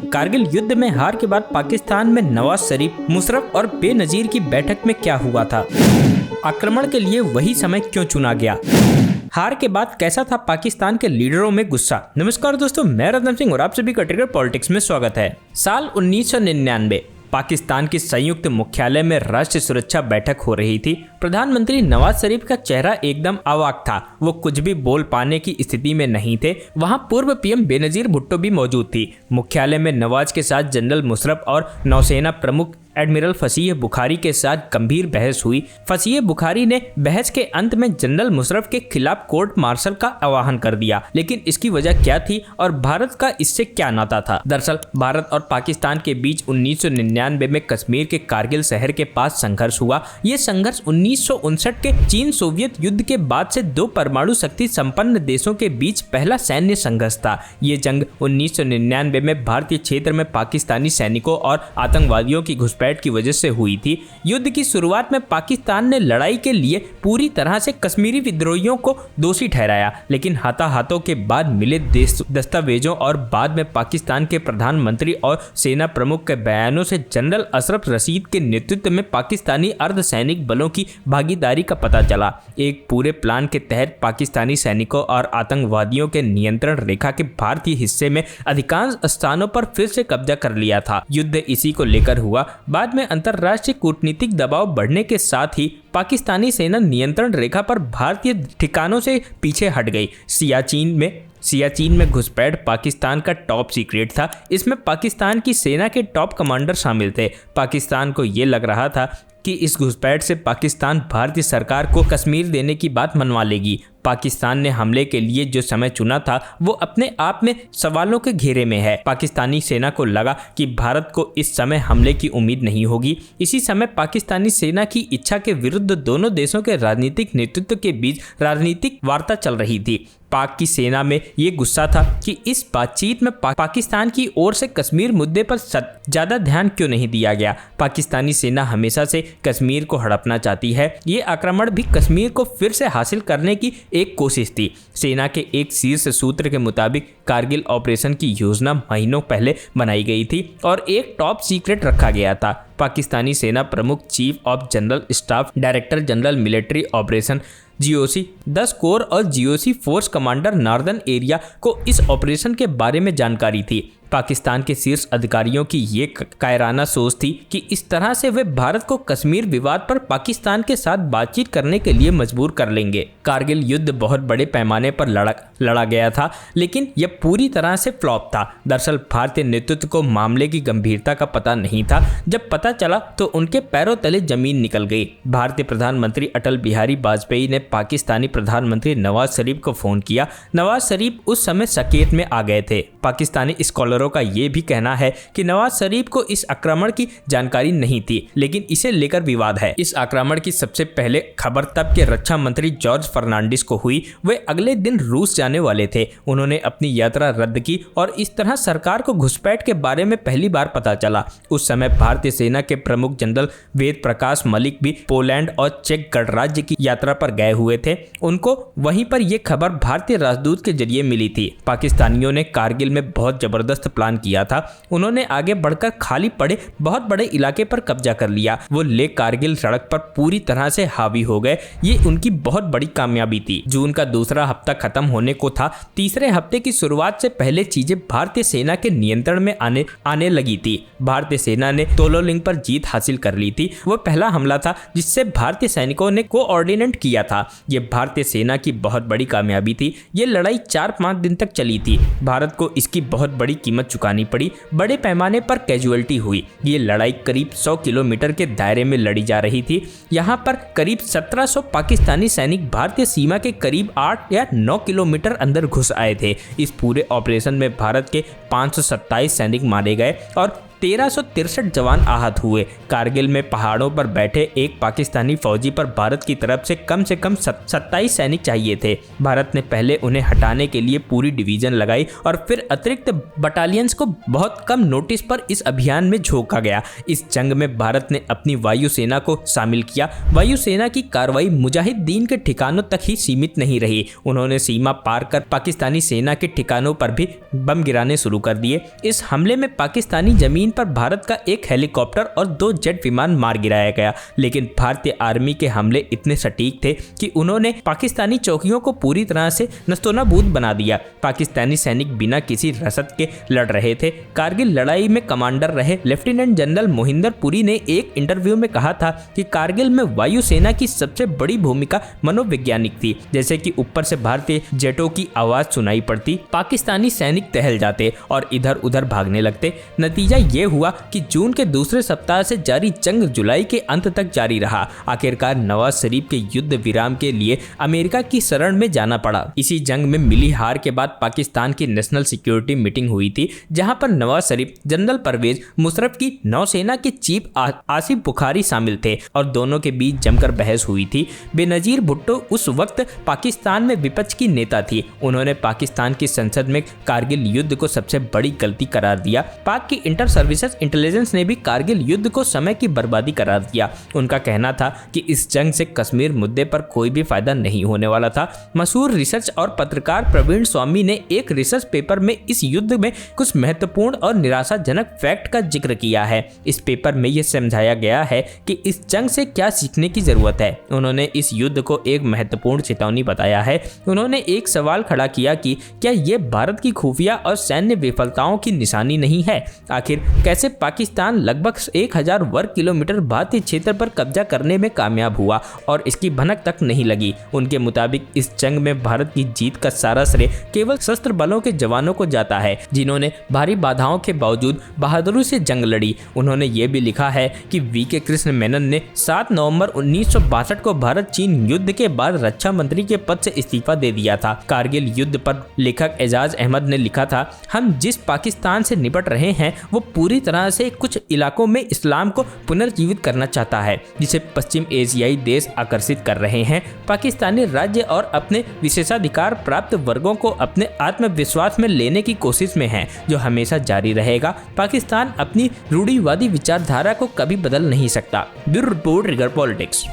कारगिल युद्ध में हार के बाद पाकिस्तान में नवाज शरीफ, मुशर्रफ और बेनजीर की बैठक में क्या हुआ था? आक्रमण के लिए वही समय क्यों चुना गया? हार के बाद कैसा था पाकिस्तान के लीडरों में गुस्सा? नमस्कार दोस्तों, मैं रत्न सिंह और आप सभी का ट्रिगर पॉलिटिक्स में स्वागत है। साल 1999 पाकिस्तान के संयुक्त मुख्यालय में राष्ट्रीय सुरक्षा बैठक हो रही थी। प्रधानमंत्री नवाज शरीफ का चेहरा एकदम अवाक था, वो कुछ भी बोल पाने की स्थिति में नहीं थे। वहां पूर्व पीएम बेनजीर भुट्टो भी मौजूद थी। मुख्यालय में नवाज के साथ जनरल मुशर्रफ और नौसेना प्रमुख एडमिरल फसीह बुखारी के साथ गंभीर बहस हुई। फसीह बुखारी ने बहस के अंत में जनरल मुशर्रफ के खिलाफ कोर्ट मार्शल का आह्वान कर दिया, लेकिन इसकी वजह क्या थी और भारत का इससे क्या नाता था? दरअसल भारत और पाकिस्तान के बीच 1999 में कश्मीर के कारगिल शहर के पास संघर्ष हुआ। ये संघर्ष 1959 के चीन सोवियत युद्ध के बाद से दो परमाणु शक्ति संपन्न देशों के बीच पहला सैन्य संघर्ष था। ये जंग 1999 में भारतीय क्षेत्र में पाकिस्तानी सैनिकों और आतंकवादियों की घुसपैठ की वजह से हुई थी। युद्ध की शुरुआत में पाकिस्तान ने लड़ाई के लिए पूरी तरह से कश्मीरी विद्रोहियों को दोषी ठहराया, लेकिन हाथाहाथों के बाद मिले दस्तावेजों और बाद में पाकिस्तान के प्रधानमंत्री और सेना प्रमुख के बयानों से जनरल अशरफ रशीद के नेतृत्व में पाकिस्तानी अर्धसैनिक बलों की भागीदारी का पता चला। एक पूरे प्लान के तहत पाकिस्तानी सैनिकों और आतंकवादियों के नियंत्रण रेखा के भारतीय हिस्से में अधिकांश स्थानों पर फिर से कब्जा कर लिया था। युद्ध इसी को लेकर हुआ। बाद में अंतर्राष्ट्रीय कूटनीतिक दबाव बढ़ने के साथ ही पाकिस्तानी सेना नियंत्रण रेखा पर भारतीय ठिकानों से पीछे हट गई। सियाचिन में घुसपैठ पाकिस्तान का टॉप सीक्रेट था। इसमें पाकिस्तान की सेना के टॉप कमांडर शामिल थे। पाकिस्तान को ये लग रहा था कि इस घुसपैठ से पाकिस्तान भारतीय सरकार को कश्मीर देने की बात मनवा लेगी। पाकिस्तान ने हमले के लिए जो समय चुना था वो अपने आप में सवालों के घेरे में है। पाकिस्तानी सेना को लगा कि भारत को इस समय हमले की उम्मीद नहीं होगी। इसी समय पाकिस्तानी सेना की इच्छा के विरुद्ध दोनों देशों के राजनीतिक नेतृत्व के बीच राजनीतिक वार्ता चल रही थी। पाक की सेना में ये गुस्सा था कि इस बातचीत में पाकिस्तान की ओर से कश्मीर मुद्दे पर ज्यादा ध्यान क्यों नहीं दिया गया। पाकिस्तानी सेना हमेशा से कश्मीर को हड़पना चाहती है। ये आक्रमण भी कश्मीर को फिर से हासिल करने की एक कोशिश थी। सेना के एक शीर्ष सूत्र के मुताबिक कारगिल ऑपरेशन की योजना महीनों पहले बनाई गई थी और एक टॉप सीक्रेट रखा गया था। पाकिस्तानी सेना प्रमुख chief of general staff director general military operation GOC 10 core और GOC force commander northern area को इस ऑपरेशन के बारे में जानकारी थी। पाकिस्तान के शीर्ष अधिकारियों की ये कायराना सोच थी कि इस तरह से वे भारत को कश्मीर विवाद पर पाकिस्तान के साथ बातचीत करने के लिए मजबूर कर लेंगे। कारगिल युद्ध बहुत बड़े पैमाने पर लड़ा गया था, लेकिन यह पूरी तरह से फ्लॉप था। दरअसल भारतीय नेतृत्व को मामले की गंभीरता का पता नहीं था। जब पता चला तो उनके पैरों तले जमीन निकल गई। भारतीय प्रधानमंत्री अटल बिहारी वाजपेयी ने पाकिस्तानी प्रधानमंत्री नवाज शरीफ को फोन किया। नवाज शरीफ उस समय सकेत में आ गए थे। पाकिस्तानी स्कॉलरों का ये भी कहना है कि नवाज शरीफ को इस आक्रमण की जानकारी नहीं थी, लेकिन इसे लेकर विवाद है। इस आक्रमण की सबसे पहले खबर तब के रक्षा मंत्री जॉर्ज फर्नांडिस को हुई। वे अगले दिन रूस जाने वाले थे। उन्होंने अपनी यात्रा रद्द की और इस तरह सरकार को घुसपैठ के बारे में पहली बार पता चला। उस समय भारतीय सेना के प्रमुख जनरल वेद प्रकाश मलिक भी पोलैंड और चेक गणराज्य की यात्रा पर गए हुए थे। उनको वहीं पर यह खबर भारतीय राजदूत के जरिए मिली थी। पाकिस्तानियों ने कारगिल में बहुत जबरदस्त प्लान किया था। उन्होंने आगे बढ़कर खाली पड़े बहुत बड़े इलाके पर कब्जा कर लिया। वो लेह कारगिल सड़क पर पूरी तरह से हावी हो गए। ये उनकी बहुत बड़ी कामयाबी थी। जून का दूसरा हफ्ता खत्म होने को था। तीसरे हफ्ते की शुरुआत से पहले चीजें भारतीय सेना के नियंत्रण में आने लगी थी। भारतीय सेना ने तोलोलिंग पर जीत हासिल कर ली थी। वो पहला हमला था जिससे भारतीय सैनिकों ने कोऑर्डिनेट किया था। ये भारतीय सेना की बहुत बड़ी कामयाबी थी। ये लड़ाई 4-5 दिन तक चली थी। भारत को इसकी बहुत बड़ी कीमत चुकानी पड़ी। बड़े पैमाने पर कैजुअल्टी हुई। ये लड़ाई करीब 100 किलोमीटर के दायरे में लड़ी जा रही थी। यहाँ पर करीब 1700 पाकिस्तानी सैनिक भारतीय सीमा के करीब 8 या 9 किलोमीटर अंदर घुस आए थे। इस पूरे ऑपरेशन में भारत के 527 सैनिक मारे गए और 1363 जवान आहत हुए। कारगिल में पहाड़ों पर बैठे एक पाकिस्तानी फौजी पर भारत की तरफ से कम 27 सैनिक चाहिए थे। भारत ने पहले उन्हें हटाने के लिए पूरी डिवीजन लगाई और फिर अतिरिक्त बटालियंस को बहुत कम नोटिस पर इस अभियान में झोंका गया। इस जंग में भारत ने अपनी वायुसेना को शामिल किया। वायुसेना की कार्रवाई मुजाहिदीन के ठिकानों तक ही सीमित नहीं रही, उन्होंने सीमा पार कर पाकिस्तानी सेना के ठिकानों पर भी बम गिराने शुरू कर दिए। इस हमले में पाकिस्तानी जमीन पर भारत का एक हेलीकॉप्टर और 2 जेट विमान मार गिराया गया, लेकिन भारतीय आर्मी के हमले इतने सटीक थे कि उन्होंने पाकिस्तानी चौकियों को पूरी तरह से नस्तोनाबूद बना दिया। पाकिस्तानी सैनिक बिना किसी रसद के लड़ रहे थे। कारगिल लड़ाई में कमांडर रहे लेफ्टिनेंट जनरल मोहिंदर पुरी ने एक इंटरव्यू में कहा था कि कारगिल में वायुसेना की सबसे बड़ी भूमिका मनोवैज्ञानिक थी। जैसे कि ऊपर से भारतीय जेटों की आवाज सुनाई पड़ती, पाकिस्तानी सैनिक टहल जाते और इधर उधर भागने लगते। नतीजा ये हुआ कि जून के दूसरे सप्ताह से जारी जंग जुलाई के अंत तक जारी रहा। आखिरकार नवाज शरीफ के युद्ध विराम के लिए अमेरिका की शरण में जाना पड़ा। इसी जंग में मिली हार के बाद पाकिस्तान की नेशनल सिक्योरिटी मीटिंग हुई थी, जहां पर नवाज शरीफ, जनरल परवेज मुशर्रफ की नौसेना के चीफ आसिफ बुखारी शामिल थे और दोनों के बीच जमकर बहस हुई थी। बेनजीर भुट्टो उस वक्त पाकिस्तान में विपक्ष की नेता थी। उन्होंने पाकिस्तान की संसद में कारगिल युद्ध को सबसे बड़ी गलती करार दिया। पाक की इंटर सर्विसेज इंटेलिजेंस ने भी कारगिल युद्ध को समय की बर्बादी करार दिया। उनका कहना था कि इस जंग से कश्मीर मुद्दे पर कोई भी फायदा नहीं होने वाला था। मशहूर रिसर्च और पत्रकार प्रवीण स्वामी ने एक रिसर्च पेपर में इस युद्ध में कुछ महत्वपूर्ण और निराशाजनक फैक्ट का जिक्र किया है। इस पेपर में यह समझाया गया है कि इस जंग से क्या सीखने की जरूरत है। उन्होंने इस युद्ध को एक महत्वपूर्ण चेतावनी बताया है। उन्होंने एक सवाल खड़ा किया कि क्या यह भारत की खुफिया और सैन्य विफलताओं की निशानी नहीं है? आखिर कैसे पाकिस्तान लगभग 1000 वर्ग किलोमीटर भारतीय क्षेत्र पर कब्जा करने में कामयाब हुआ और इसकी भनक तक नहीं लगी। उनके मुताबिक इस जंग में भारत की जीत का सारा श्रेय केवल सशस्त्र बलों के जवानों को जाता है, जिन्होंने भारी बाधाओं के बावजूद बहादुरी से जंग लड़ी। उन्होंने ये भी लिखा है कि वीके कृष्ण मेनन ने 7 नवंबर 1962 को भारत चीन युद्ध के बाद रक्षा मंत्री के पद से इस्तीफा दे दिया था। कारगिल युद्ध पर लेखक एजाज अहमद ने लिखा था, हम जिस पाकिस्तान से निपट रहे हैं वो पूरी तरह से कुछ इलाकों में इस्लाम को पुनर्जीवित करना चाहता है, जिसे पश्चिम एशियाई देश आकर्षित कर रहे हैं। पाकिस्तानी राज्य और अपने विशेषाधिकार प्राप्त वर्गों को अपने आत्मविश्वास में लेने की कोशिश में है, जो हमेशा जारी रहेगा। पाकिस्तान अपनी रूढ़िवादी विचारधारा को कभी बदल नहीं सकता। ब्यूरो रिपोर्ट, रिगर पॉलिटिक्स।